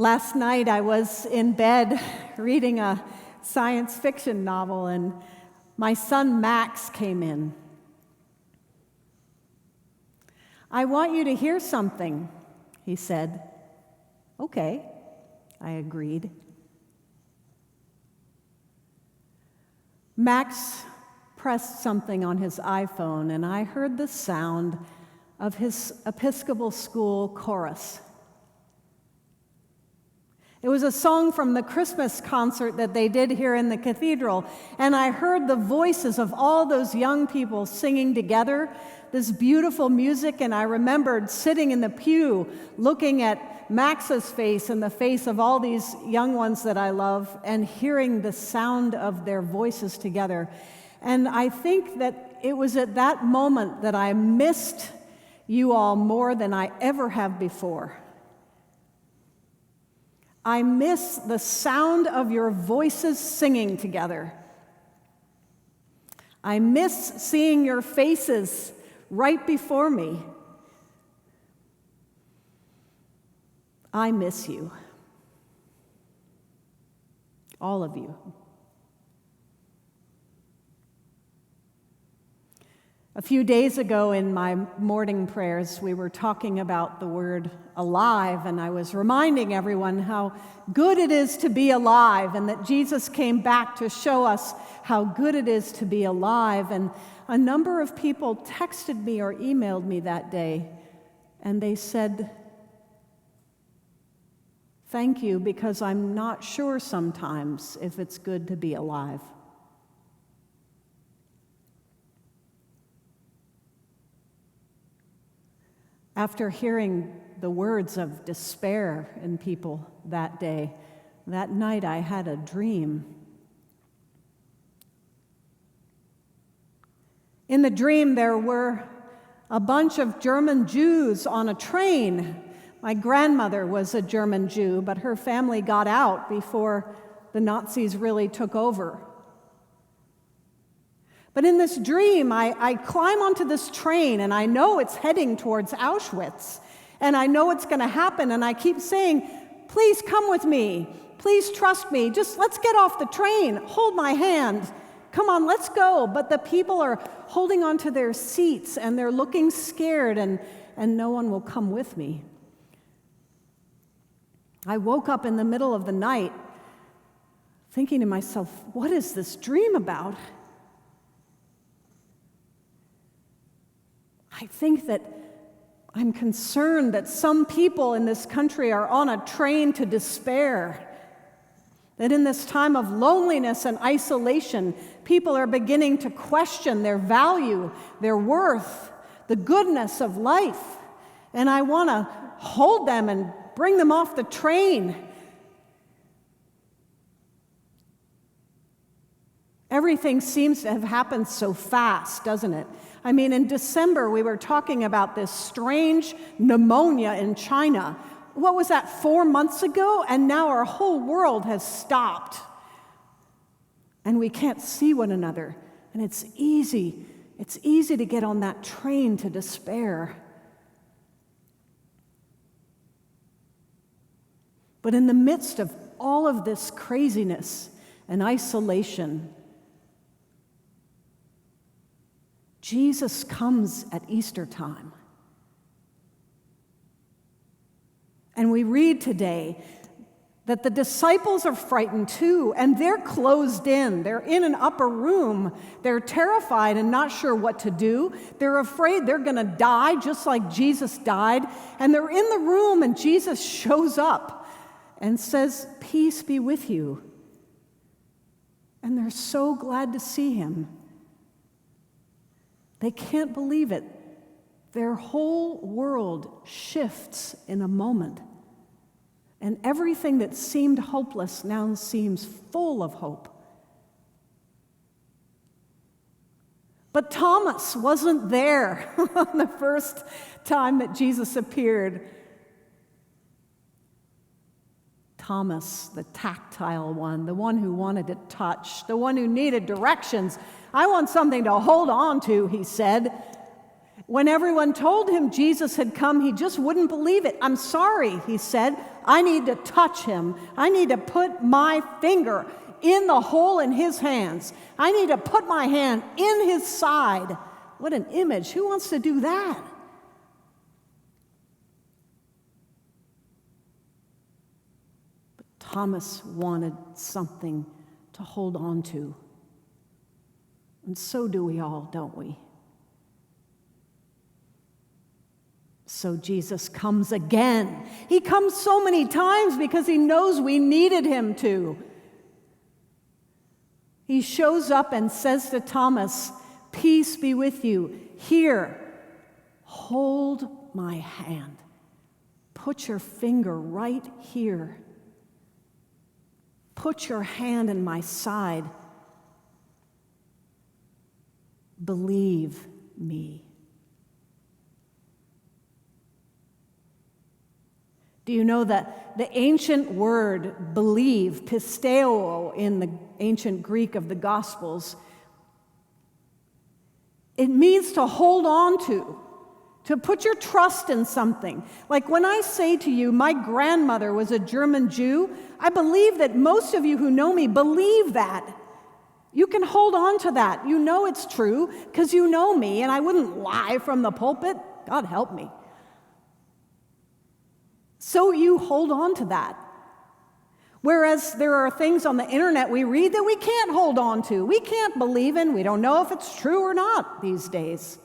Last night I was in bed reading a science fiction novel, and my son Max came in. "I want you to hear something," he said. "Okay," I agreed. Max pressed something on his iPhone, and I heard the sound of his Episcopal school chorus. It was a song from the Christmas concert that they did here in the cathedral, and I heard the voices of all those young people singing together this beautiful music, and I remembered sitting in the pew looking at Max's face and the face of all these young ones that I love and hearing the sound of their voices together. And I think that it was at that moment that I missed you all more than I ever have before. I miss the sound of your voices singing together. I miss seeing your faces right before me. I miss you. All of you. A few days ago in my morning prayers, we were talking about the word alive, and I was reminding everyone how good it is to be alive, and that Jesus came back to show us how good it is to be alive. And a number of people texted me or emailed me that day, and they said, "Thank you, because I'm not sure sometimes if it's good to be alive." After hearing the words of despair in people that day, that night I had a dream. In the dream, there were a bunch of German Jews on a train. My grandmother was a German Jew, but her family got out before the Nazis really took over. But in this dream, I climb onto this train, and I know it's heading towards Auschwitz, and I know it's going to happen, and I keep saying, "Please come with me. Please trust me. Just let's get off the train. Hold my hand. Come on, let's go." But the people are holding onto their seats, and they're looking scared, and no one will come with me. I woke up in the middle of the night thinking to myself, what is this dream about? I think that I'm concerned that some people in this country are on a train to despair. That in this time of loneliness and isolation, people are beginning to question their value, their worth, the goodness of life. And I want to hold them and bring them off the train. Everything seems to have happened so fast, doesn't it? I mean, in December, we were talking about this strange pneumonia in China. What was that, 4 months ago? And now our whole world has stopped. And we can't see one another. And it's easy to get on that train to despair. But in the midst of all of this craziness and isolation, Jesus comes at Easter time. And we read today that the disciples are frightened too, and they're closed in. They're in an upper room. They're terrified and not sure what to do. They're afraid they're going to die just like Jesus died. And they're in the room, and Jesus shows up and says, "Peace be with you." And they're so glad to see him. They can't believe it. Their whole world shifts in a moment. And everything that seemed hopeless now seems full of hope. But Thomas wasn't there on the first time that Jesus appeared. Thomas, the tactile one, the one who wanted to touch, the one who needed directions. "I want something to hold on to," he said. When everyone told him Jesus had come, he just wouldn't believe it. "I'm sorry," he said. "I need to touch him. I need to put my finger in the hole in his hands. I need to put my hand in his side." What an image. Who wants to do that? But Thomas wanted something to hold on to. And so do we all, don't we? So Jesus comes again. He comes so many times because he knows we needed him to. He shows up and says to Thomas, "Peace be with you. Here, hold my hand. Put your finger right here. Put your hand in my side. Believe me." Do you know that the ancient word believe, pisteo in the ancient Greek of the Gospels, it means to hold on to put your trust in something. Like when I say to you, my grandmother was a German Jew, I believe that most of you who know me believe that. You can hold on to that. You know it's true because you know me, and I wouldn't lie from the pulpit. God help me. So you hold on to that. Whereas there are things on the internet we read that we can't hold on to. We can't believe in. We don't know if it's true or not these days.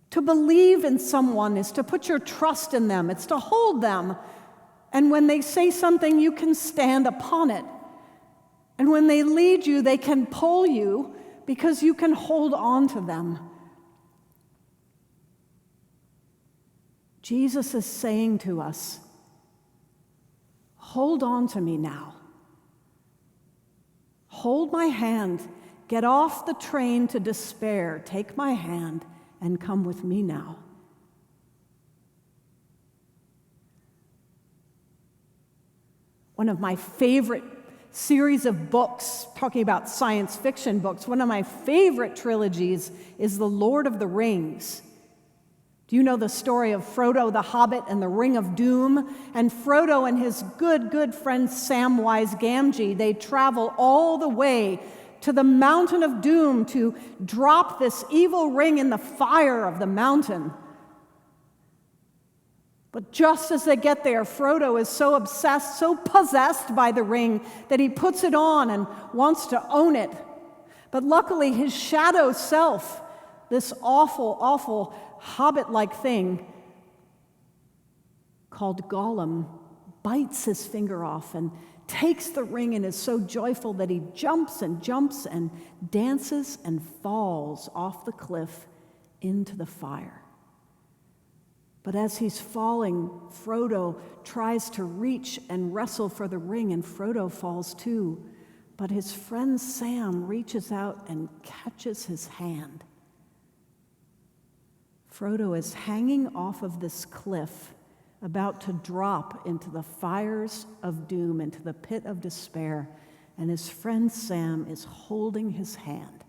To believe in someone is to put your trust in them. It's to hold them. And when they say something, you can stand upon it. And when they lead you, they can pull you because you can hold on to them. Jesus is saying to us, hold on to me now. Hold my hand. Get off the train to despair. Take my hand and come with me now. One of my favorite series of books, talking about science fiction books, one of my favorite trilogies is The Lord of the Rings. Do you know the story of Frodo the Hobbit and the Ring of Doom? And Frodo and his good friend Samwise Gamgee, they travel all the way to the Mountain of Doom to drop this evil ring in the fire of the mountain. But just as they get there, Frodo is so obsessed, so possessed by the ring that he puts it on and wants to own it. But luckily, his shadow self, this awful hobbit-like thing called Gollum, bites his finger off and takes the ring and is so joyful that he jumps and dances and falls off the cliff into the fire. But as he's falling, Frodo tries to reach and wrestle for the ring, and Frodo falls too. But his friend Sam reaches out and catches his hand. Frodo is hanging off of this cliff, about to drop into the fires of doom, into the pit of despair, and his friend Sam is holding his hand,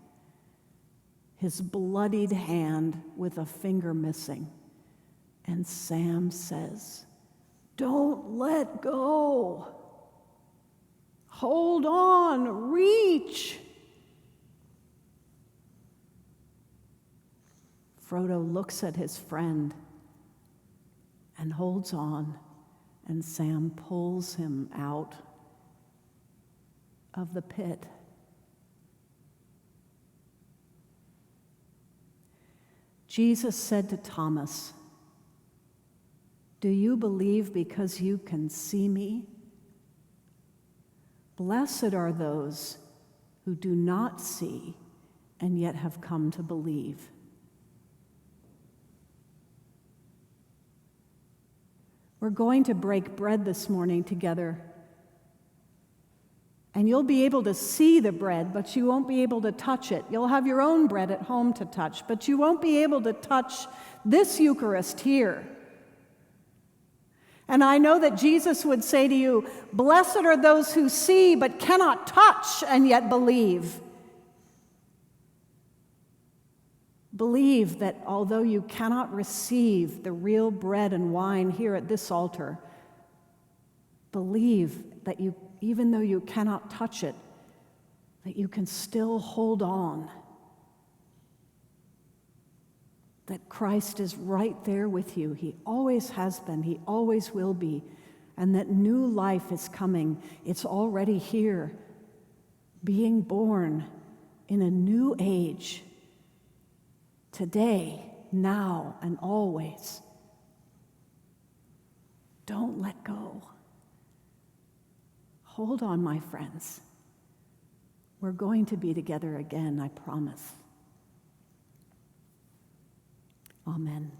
his bloodied hand with a finger missing. And Sam says, "Don't let go. Hold on, reach." Frodo looks at his friend and holds on, and Sam pulls him out of the pit. Jesus said to Thomas, "Do you believe because you can see me? Blessed are those who do not see and yet have come to believe." We're going to break bread this morning together. And you'll be able to see the bread, but you won't be able to touch it. You'll have your own bread at home to touch, but you won't be able to touch this Eucharist here. And I know that Jesus would say to you, "Blessed are those who see but cannot touch and yet believe." Believe that although you cannot receive the real bread and wine here at this altar, believe that even though you cannot touch it, that you can still hold on. That Christ is right there with you. He always has been. He always will be. And that new life is coming. It's already here, being born in a new age. Today, now, and always. Don't let go. Hold on, my friends. We're going to be together again, I promise. Amen.